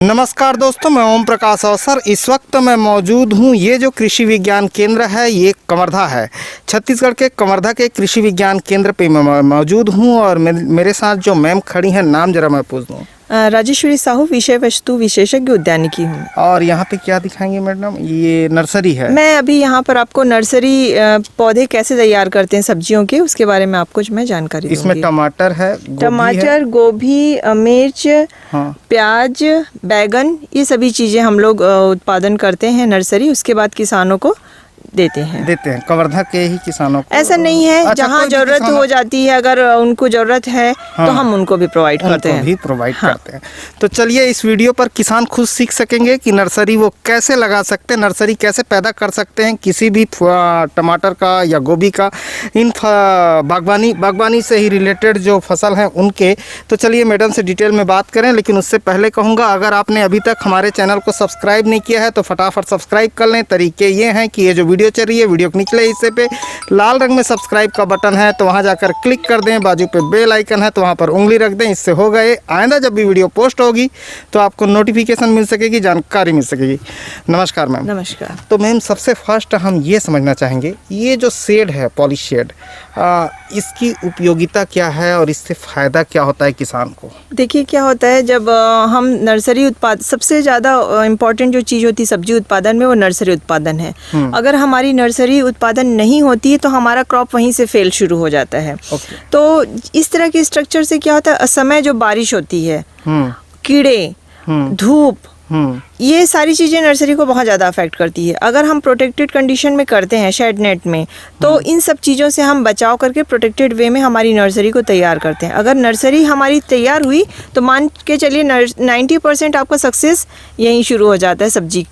नमस्कार दोस्तों, मैं ओम प्रकाश अवसर। इस वक्त मैं मौजूद हूँ, ये जो कृषि विज्ञान केंद्र है ये कवर्धा है। छत्तीसगढ़ के कवर्धा के कृषि विज्ञान केंद्र पे मैं मौजूद हूँ और मेरे साथ जो मैम खड़ी हैं, नाम जरा मैं पूछ दूँ। राजेश्वरी साहू, विषय वस्तु विशेषज्ञ उद्यानिकी हूँ। और यहाँ पे क्या दिखाएंगे मैडम? ये नर्सरी है। मैं अभी यहाँ पर आपको नर्सरी पौधे कैसे तैयार करते हैं सब्जियों के, उसके बारे में आपको मैं जानकारी दूंगी। इसमें टमाटर है, टमाटर, गोभी, मिर्च, हाँ, प्याज, बैगन, ये सभी चीज़ें हम लोग उत्पादन करते हैं नर्सरी। उसके बाद किसानों को देते हैं कवर्धा के ही किसानों को। ऐसा नहीं है, अच्छा, जहाँ जरूरत हो जाती है, अगर उनको जरूरत है हाँ, तो हम उनको भी प्रोवाइड करते हैं। हाँ, करते हैं। तो चलिए, इस वीडियो पर किसान खुद सीख सकेंगे कि नर्सरी वो कैसे लगा सकते हैं, नर्सरी कैसे पैदा कर सकते हैं किसी भी टमाटर का या गोभी का, इन बागवानी से ही रिलेटेड जो फसल हैं उनके। तो चलिए मैडम से डिटेल में बात करें, लेकिन उससे पहले कहूँगा, अगर आपने अभी तक हमारे चैनल को सब्सक्राइब नहीं किया है तो फटाफट सब्सक्राइब कर लें। तरीके ये हैं कि ये जो वीडियो चल रही है, वीडियो के निचले हिस्से पे लाल रंग में सब्सक्राइब का बटन है, तो वहां जाकर क्लिक कर दें। बाजू पे बेल आइकन है, तो वहां पर उंगली रख दें। इससे हो गए आइंदा जब भी वीडियो पोस्ट होगी तो आपको नोटिफिकेशन मिल सकेगी, जानकारी मिल सकेगी। नमस्कार मैम। नमस्कार। तो मैम, सबसे फर्स्ट हम ये समझना चाहेंगे, ये जो शेड है, पॉलिश शेड, इसकी उपयोगिता क्या है और इससे फ़ायदा क्या होता है किसान को? देखिए, क्या होता है, जब हम नर्सरी उत्पाद, सबसे ज़्यादा इम्पोर्टेंट जो चीज़ होती है सब्जी उत्पादन में, वो नर्सरी उत्पादन है। अगर हमारी नर्सरी उत्पादन नहीं होती है तो हमारा क्रॉप वहीं से फेल शुरू हो जाता है। तो इस तरह के स्ट्रक्चर से क्या होता है, असमय जो बारिश होती है, कीड़े, धूप, ये सारी चीज़ें नर्सरी को बहुत ज़्यादा अफेक्ट करती है। अगर हम प्रोटेक्टेड कंडीशन में करते हैं, शेड नेट में, तो इन सब चीज़ों से हम बचाव करके प्रोटेक्टेड वे में हमारी नर्सरी को तैयार करते हैं। अगर नर्सरी हमारी तैयार हुई तो मान के चलिए 90% आपका सक्सेस यहीं शुरू हो जाता है सब्जी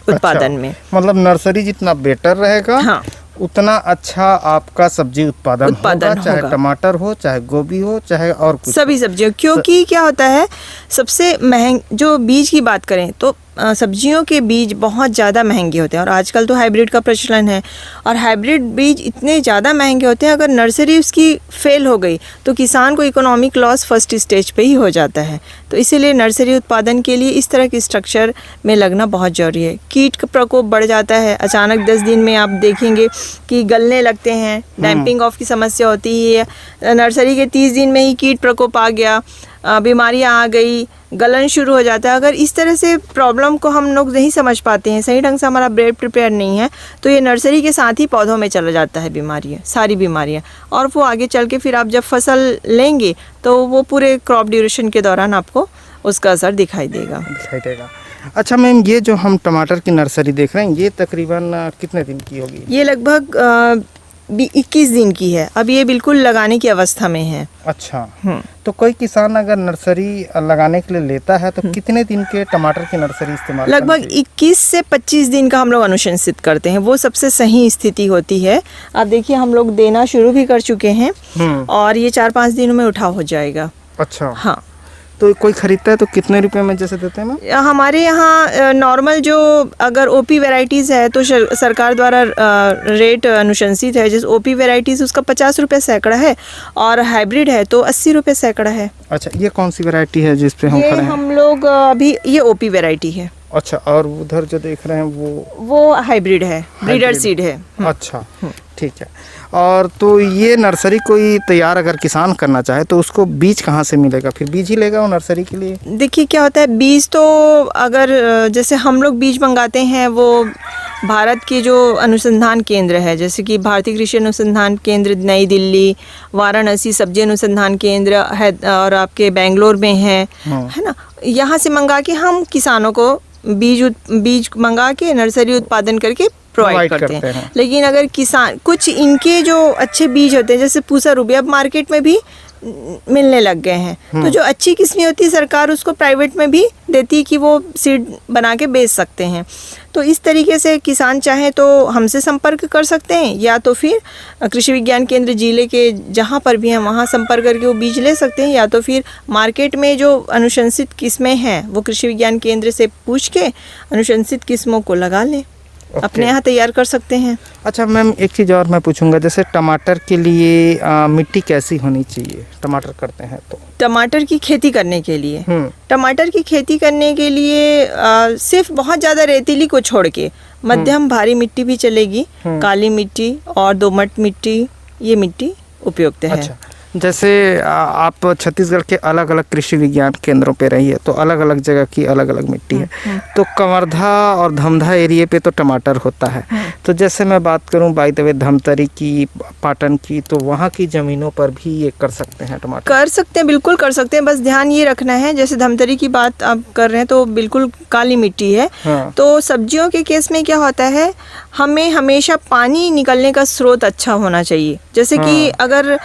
उत्पादन में। मतलब नर्सरी जितना बेटर रहेगा, हाँ, उतना अच्छा आपका सब्जी उत्पादन होगा, चाहे टमाटर हो, चाहे गोभी हो, चाहे और कुछ, सभी सब्जियों। क्योंकि क्या होता है, सबसे महंग जो बीज की बात करें तो सब्जियों के बीज बहुत ज़्यादा महंगे होते हैं, और आजकल तो हाइब्रिड का प्रचलन है, और हाइब्रिड बीज इतने ज़्यादा महंगे होते हैं, अगर नर्सरी उसकी फेल हो गई तो किसान को इकोनॉमिक लॉस फर्स्ट स्टेज पे ही हो जाता है। तो इसीलिए नर्सरी उत्पादन के लिए इस तरह के स्ट्रक्चर में लगना बहुत ज़रूरी है। कीट का प्रकोप बढ़ जाता है, अचानक 10 दिन में आप देखेंगे कि गलने लगते हैं, डैम्पिंग ऑफ की समस्या होती है। नर्सरी के 30 दिन में ही कीट प्रकोप आ गया, बीमारियां आ गई, गलन शुरू हो जाता है। अगर इस तरह से प्रॉब्लम को हम लोग नहीं समझ पाते हैं, सही ढंग से हमारा ब्रेड प्रिपेयर नहीं है, तो ये नर्सरी के साथ ही पौधों में चला जाता है बीमारियां, सारी बीमारियां, और वो आगे चल के फिर आप जब फसल लेंगे तो वो पूरे क्रॉप ड्यूरेशन के दौरान आपको उसका असर दिखाई देगा। अच्छा मैम, ये जो हम टमाटर की नर्सरी देख रहे हैं, ये तकरीबन कितने दिन की होगी? ये लगभग 21 दिन की है। अब ये बिल्कुल लगाने की अवस्था में है। अच्छा। तो कोई किसान अगर नर्सरी लगाने के लिए लेता है तो कितने दिन के टमाटर की नर्सरी इस्तेमाल? लगभग 21 से 25 दिन का हम लोग अनुशंसित करते हैं, वो सबसे सही स्थिति होती है। आप देखिए, हम लोग देना शुरू भी कर चुके हैं और ये 4-5 दिनों में उठाव हो जाएगा। अच्छा, हाँ। तो कोई खरीदता है तो कितने रुपए में जैसे देते हैं? हमारे यहाँ नॉर्मल जो अगर ओपी वेराइटीज़ है तो सरकार द्वारा रेट अनुशंसित है। जैसे ओपी वेराइटीज़ उसका 50 रुपये सैकड़ा है, और हाइब्रिड है तो 80 रुपये सैकड़ा है। अच्छा, ये कौन सी वेराइटी है जिस पे हम खड़े हैं? हम लोग अभी ये ओपी वेराइटी है। अच्छा, और उधर जो देख रहे हैं वो हाइब्रिड है, ब्रीडर सीड है। अच्छा, ठीक है। और तो ये नर्सरी कोई तैयार अगर किसान करना चाहे तो उसको बीज कहाँ से मिलेगा? फिर बीज ही लेगा वो नर्सरी के लिए? देखिए, क्या होता है, बीज तो अगर जैसे हम लोग बीज मंगाते हैं, वो भारत के जो अनुसंधान केंद्र है, जैसे कि भारतीय कृषि अनुसंधान केंद्र नई दिल्ली, वाराणसी सब्जी अनुसंधान केंद्र है, और आपके बेंगलोर में है ना, यहाँ से मंगा के हम किसानों को बीज मंगा के नर्सरी उत्पादन करके प्रोवाइड करते हैं। लेकिन अगर किसान, कुछ इनके जो अच्छे बीज होते हैं, जैसे पूसा रूबी, अब मार्केट में भी मिलने लग गए हैं, तो जो अच्छी किस्में होती है सरकार उसको प्राइवेट में भी देती है कि वो सीड बना के बेच सकते हैं। तो इस तरीके से किसान चाहे तो हमसे संपर्क कर सकते हैं, या तो फिर कृषि विज्ञान केंद्र जिले के जहाँ पर भी हैं वहाँ संपर्क करके वो बीज ले सकते हैं, या तो फिर मार्केट में जो अनुशंसित किस्में हैं वो कृषि विज्ञान केंद्र से पूछ के अनुशंसित किस्मों को लगा लें। अपने यहाँ तैयार कर सकते हैं। अच्छा मैम, एक चीज़ और मैं पूछूंगा, जैसे टमाटर के लिए मिट्टी कैसी होनी चाहिए, टमाटर करते हैं तो? टमाटर की खेती करने के लिए, हम्म। टमाटर की खेती करने के लिए सिर्फ बहुत ज़्यादा रेतीली को छोड़ के मध्यम भारी मिट्टी भी चलेगी। काली मिट्टी और दोमट मिट्टी, ये मिट्टी उपयुक्त है। अच्छा, जैसे आप छत्तीसगढ़ के अलग अलग कृषि विज्ञान केंद्रों पे रही है, तो अलग अलग जगह की अलग अलग मिट्टी है। तो कवर्धा और धमधा एरिया पे तो टमाटर होता है। तो जैसे मैं बात करूं बाय द वे धमतरी की, पाटन की, तो वहाँ की ज़मीनों पर भी ये कर सकते हैं टमाटर? कर सकते हैं, बिल्कुल कर सकते हैं। बस ध्यान ये रखना है, जैसे धमतरी की बात आप कर रहे हैं तो बिल्कुल काली मिट्टी है। हाँ। तो सब्जियों के केस में क्या होता है, हमें हमेशा पानी निकलने का स्रोत अच्छा होना चाहिए। जैसे कि अगर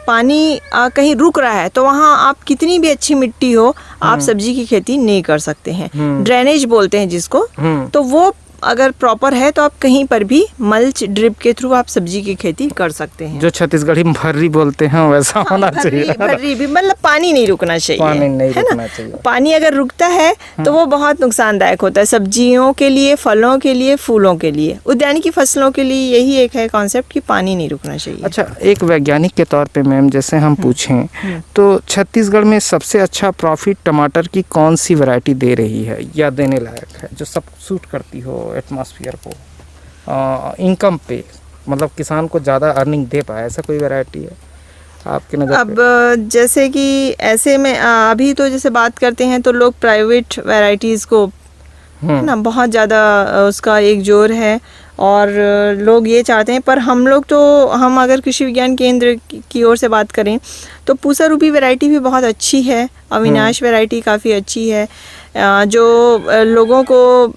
पानी कहीं रुक रहा है तो वहाँ आप कितनी भी अच्छी मिट्टी हो, आप सब्जी की खेती नहीं कर सकते हैं। ड्रेनेज बोलते हैं जिसको, तो वो अगर प्रॉपर है तो आप कहीं पर भी मल्च ड्रिप के थ्रू आप सब्जी की खेती कर सकते हैं। जो छत्तीसगढ़ी में भर्री बोलते हैं वैसा होना चाहिए। भर्री भी मतलब पानी नहीं रुकना चाहिए, पानी नहीं है रुकना ना? चाहिए। पानी अगर रुकता है तो वो बहुत नुकसानदायक होता है सब्जियों के लिए, फलों के लिए, फूलों के लिए। उद्यानिकी फसलों के लिए यही एक है कॉन्सेप्ट कि पानी नहीं रुकना चाहिए। अच्छा, एक वैज्ञानिक के तौर पे मैम, जैसे हम पूछें तो छत्तीसगढ़ में सबसे अच्छा प्रॉफिट टमाटर की कौन सी वैरायटी दे रही है या देने लायक है, जो सब सूट करती हो एटमॉस्फेयर को, इनकम पे, मतलब किसान को ज़्यादा अर्निंग दे पाए, ऐसा कोई वैरायटी है आपकी नज़र? अब जैसे कि ऐसे में अभी तो जैसे बात करते हैं तो लोग प्राइवेट वैरायटीज़ को, है ना, बहुत ज़्यादा उसका एक जोर है और लोग ये चाहते हैं। पर हम लोग तो, हम अगर कृषि विज्ञान केंद्र की ओर से बात करें तो पूसा रूपी वैरायटी भी बहुत अच्छी है, अविनाश वैरायटी काफ़ी अच्छी है। जो लोगों को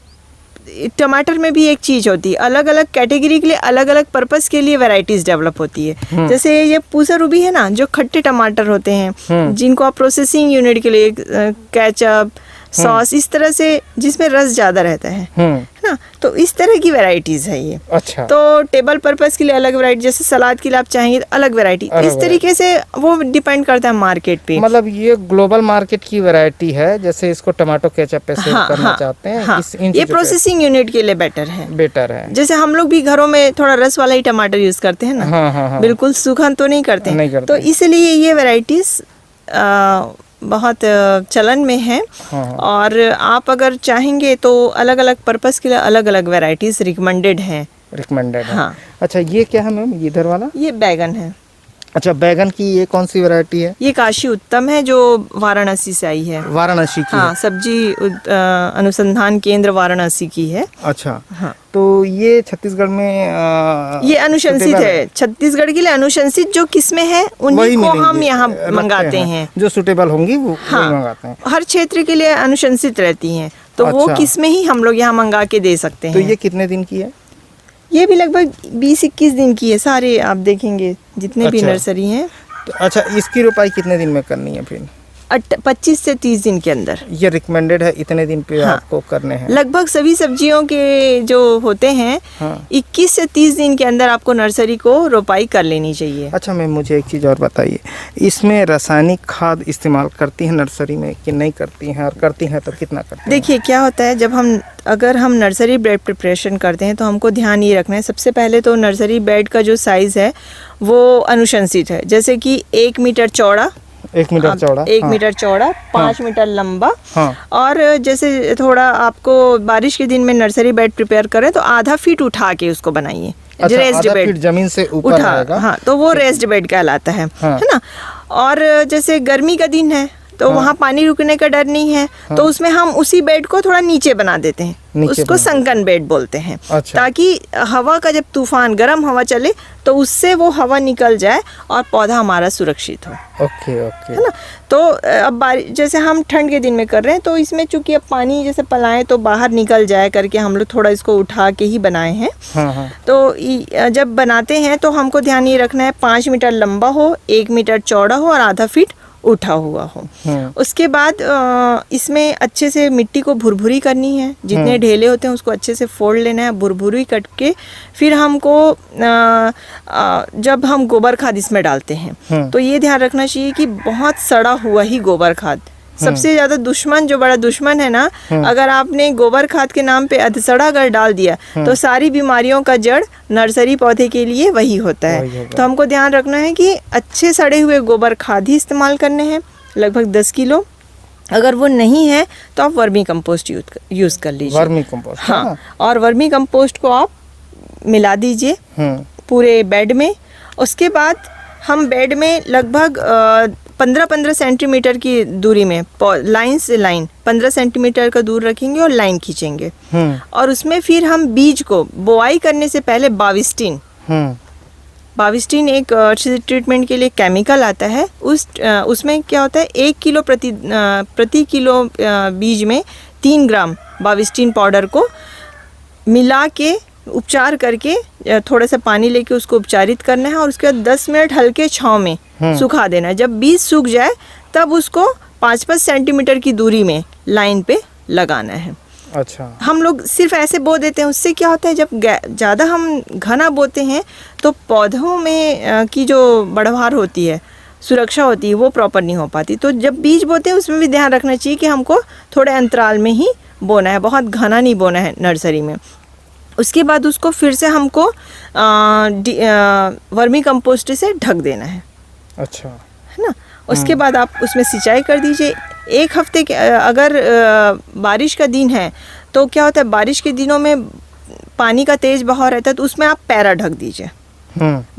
टमाटर में भी एक चीज़ होती है, अलग अलग कैटेगरी के लिए, अलग अलग पर्पस के लिए वैरायटीज़ डेवलप होती है। जैसे ये पूसा रूबी है ना, जो खट्टे टमाटर होते हैं, जिनको आप प्रोसेसिंग यूनिट के लिए केचप, सॉस, इस तरह से, जिसमें रस ज़्यादा रहता है ना, तो इस तरह की वैरायटीज़ है ये। अच्छा। तो टेबल पर्पस के लिए अलग वैरायटी, जैसे सलाद के लिए आप चाहेंगे तो अलग वैरायटी, इस तरीके से वो डिपेंड करता है मार्केट पे। मतलब ये ग्लोबल मार्केट की वैरायटी है, जैसे इसको टमाटो केचप पे सेल करना चाहते हैं। हाँ, ये प्रोसेसिंग यूनिट के लिए बेटर है। जैसे हम लोग भी घरों में थोड़ा रस वाला ही टमाटर यूज करते हैं ना, हाँ। बिल्कुल सूखा तो नहीं करते। तो इसलिए ये वैरायटीज बहुत चलन में है। और आप अगर चाहेंगे तो अलग अलग पर्पस के लिए अलग अलग वैरायटीज रिकमेंडेड हैं। हाँ। अच्छा, ये क्या है मैम, इधर वाला? ये बैगन है। अच्छा, बैगन की ये कौन सी वैरायटी है? ये काशी उत्तम है, जो वाराणसी से आई है। वाराणसी की? हाँ, सब्जी अनुसंधान केंद्र वाराणसी की है। अच्छा। हाँ, तो ये छत्तीसगढ़ में ये अनुशंसित है। छत्तीसगढ़ के लिए अनुशंसित जो किस्में हैं उन्हीं को हम यहाँ मंगाते हैं। जो सुटेबल होंगी वो मंगाते हैं। हर क्षेत्र के लिए अनुशंसित रहती हैं, तो वो किस्में ही हम लोग यहाँ मंगा के दे सकते हैं। तो ये कितने दिन की है? ये भी लगभग 20-21 दिन की है। सारे आप देखेंगे जितने भी नर्सरी हैं। तो अच्छा, इसकी रोपाई कितने दिन में करनी है फिर? 25 से 30 दिन के अंदर। ये रिकमेंडेड है, इतने दिन पे आपको करने हैं? लगभग सभी सब्जियों के जो होते हैं 21 से 30 दिन के अंदर आपको नर्सरी को रोपाई कर लेनी चाहिए। अच्छा मैम, मुझे एक चीज़ और बताइए, इसमें रासायनिक खाद इस्तेमाल करती हैं नर्सरी में कि नहीं करती हैं, और करती हैं तो कितना करती हैं? देखिए क्या होता है, जब अगर हम नर्सरी बेड प्रिपरेशन करते हैं तो हमको ध्यान ये रखना है, सबसे पहले तो नर्सरी बेड का जो साइज़ है वो अनुशंसित है। जैसे कि 1 मीटर चौड़ा, 1 मीटर चौड़ा, 1 मीटर चौड़ा, 5 मीटर लंबा। और जैसे थोड़ा आपको बारिश के दिन में नर्सरी बेड प्रिपेयर करें तो आधा फीट उठा के उसको बनाइए। अच्छा, आधा फीट जमीन से ऊपर रहेगा। हाँ, तो वो रेस्ड बेड कहलाता है ना। और जैसे गर्मी का दिन है तो वहाँ पानी रुकने का डर नहीं है, तो उसमें हम उसी बेड को थोड़ा नीचे बना देते हैं, उसको संकन बेड बोलते हैं। अच्छा। ताकि हवा का जब तूफान, गर्म हवा चले तो उससे वो हवा निकल जाए और पौधा हमारा सुरक्षित हो। ओके, है ना। तो अब जैसे हम ठंड के दिन में कर रहे हैं तो इसमें चूंकि अब पानी जैसे पलाएं तो बाहर निकल जाए करके हम लोग थोड़ा इसको उठा के ही बनाए हैं। तो जब बनाते हैं तो हमको ध्यान ये रखना है 5 मीटर लंबा हो, 1 मीटर चौड़ा हो और आधा फीट उठा हुआ हो। उसके बाद इसमें अच्छे से मिट्टी को भुरभुरी करनी है, जितने ढेले होते हैं उसको अच्छे से फोड़ लेना है, भुरभुरी कट के फिर हमको जब हम गोबर खाद इसमें डालते हैं तो ये ध्यान रखना चाहिए कि बहुत सड़ा हुआ ही गोबर खाद सबसे ज़्यादा दुश्मन, जो बड़ा दुश्मन है ना, अगर आपने गोबर खाद के नाम पे अधसड़ा अगर डाल दिया तो सारी बीमारियों का जड़ नर्सरी पौधे के लिए वही होता है। तो हमको ध्यान रखना है कि अच्छे सड़े हुए गोबर खाद ही इस्तेमाल करने हैं, लगभग 10 किलो। अगर वो नहीं है तो आप वर्मी कंपोस्ट यूज़ कर लीजिए। वर्मी कंपोस्ट, हाँ, और वर्मी कंपोस्ट को आप मिला दीजिए पूरे बेड में। उसके बाद हम बेड में लगभग 15-15 सेंटीमीटर की दूरी में, लाइन से लाइन 15 सेंटीमीटर का दूर रखेंगे और लाइन खींचेंगे। और उसमें फिर हम बीज को बोआई करने से पहले बाविस्टीन एक ट्रीटमेंट के लिए केमिकल आता है, उसमें क्या होता है, 1 किलो प्रति किलो बीज में 3 ग्राम बाविस्टीन पाउडर को मिला के उपचार करके थोड़ा सा पानी लेके उसको उपचारित करना है और उसके बाद 10 मिनट हल्के छांव में सुखा देना है। जब बीज सूख जाए तब उसको 5-5 सेंटीमीटर की दूरी में लाइन पे लगाना है। अच्छा, हम लोग सिर्फ ऐसे बो देते हैं, उससे क्या होता है, जब ज़्यादा हम घना बोते हैं तो पौधों में की जो बढ़वार होती है, सुरक्षा होती है, वो प्रॉपर नहीं हो पाती। तो जब बीज बोते हैं उसमें भी ध्यान रखना चाहिए कि हमको थोड़े अंतराल में ही बोना है, बहुत घना नहीं बोना है नर्सरी में। उसके बाद उसको फिर से हमको वर्मी कंपोस्ट से ढक देना है। अच्छा, है ना। उसके बाद आप उसमें सिंचाई कर दीजिए। 1 हफ्ते के अगर बारिश का दिन है तो क्या होता है, बारिश के दिनों में पानी का तेज़ बहाव रहता है तो उसमें आप पैरा ढक दीजिए।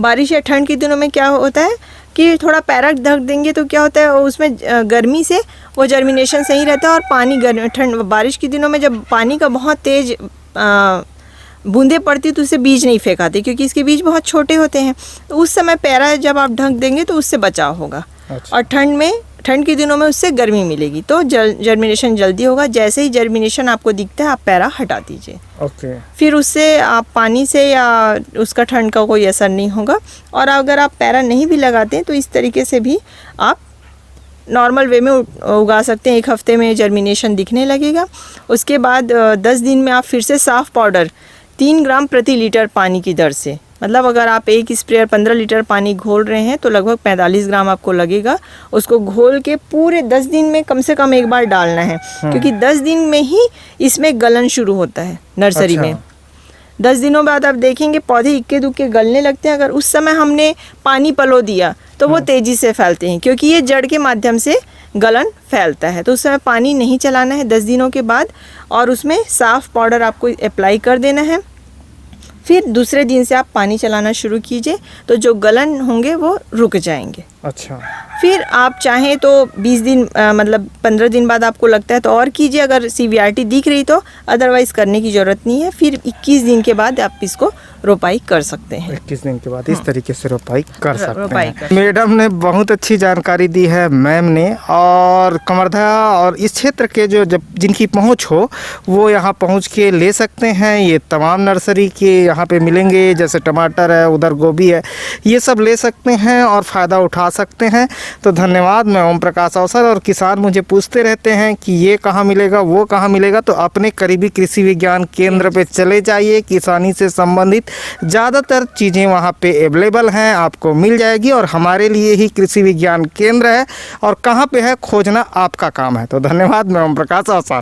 बारिश या ठंड के दिनों में क्या होता है कि थोड़ा पैरा ढक देंगे तो क्या होता है, उसमें गर्मी से वो जर्मिनेशन सही रहता है। और पानी बारिश के दिनों में जब पानी का बहुत तेज़ बूंदे पड़ती तो उससे बीज नहीं फेंकाते, क्योंकि इसके बीज बहुत छोटे होते हैं। तो उस समय पैरा जब आप ढक देंगे तो उससे बचाव होगा। अच्छा। और ठंड के दिनों में उससे गर्मी मिलेगी तो जर्मिनेशन जल्दी होगा। जैसे ही जर्मिनेशन आपको दिखता है आप पैरा हटा दीजिए। ओके। फिर उससे आप पानी से या उसका ठंड का कोई असर नहीं होगा। और अगर आप पैरा नहीं भी लगाते हैं तो इस तरीके से भी आप नॉर्मल वे में उगा सकते हैं। 1 हफ्ते में जर्मिनेशन दिखने लगेगा। उसके बाद 10 दिन में आप फिर से साफ़ पाउडर 3 ग्राम प्रति लीटर पानी की दर से, मतलब अगर आप एक स्प्रेयर 15 लीटर पानी घोल रहे हैं तो लगभग 45 ग्राम आपको लगेगा। उसको घोल के पूरे 10 दिन में कम से कम एक बार डालना है, क्योंकि 10 दिन में ही इसमें गलन शुरू होता है नर्सरी में। 10 दिनों बाद आप देखेंगे पौधे इक्के दुक्के गलने लगते हैं। अगर उस समय हमने पानी पलो दिया तो वो तेज़ी से फैलते हैं, क्योंकि ये जड़ के माध्यम से गलन फैलता है। तो उस समय पानी नहीं चलाना है 10 दिनों के बाद, और उसमें साफ़ पाउडर आपको अप्लाई कर देना है। फिर दूसरे दिन से आप पानी चलाना शुरू कीजिए तो जो गलन होंगे वो रुक जाएंगे। अच्छा। फिर आप चाहें तो 20 दिन मतलब 15 दिन बाद आपको लगता है तो और कीजिए, अगर सीवीआरटी दिख रही तो, अदरवाइज़ करने की ज़रूरत नहीं है। फिर 21 दिन के बाद आप इसको रोपाई कर सकते हैं। 21 दिन के बाद इस तरीके से रोपाई कर सकते हैं। मैडम ने बहुत अच्छी जानकारी दी है, मैम ने। और कमरधा और इस क्षेत्र के जो जिनकी पहुंच हो वो यहाँ पहुंच के ले सकते हैं। ये तमाम नर्सरी के यहाँ पे मिलेंगे, जैसे टमाटर है, उधर गोभी है, ये सब ले सकते हैं और फ़ायदा उठा सकते हैं। तो धन्यवाद। मैं ओम प्रकाश अवसर। और किसान मुझे पूछते रहते हैं कि ये कहाँ मिलेगा, वो कहाँ मिलेगा, तो अपने करीबी कृषि विज्ञान केंद्र पे चले जाइए। किसानी से संबंधित ज़्यादातर चीज़ें वहाँ पे अवेलेबल हैं, आपको मिल जाएगी। और हमारे लिए ही कृषि विज्ञान केंद्र है, और कहाँ पे है खोजना आपका काम है। तो धन्यवाद। मैं ओम प्रकाश अवसर।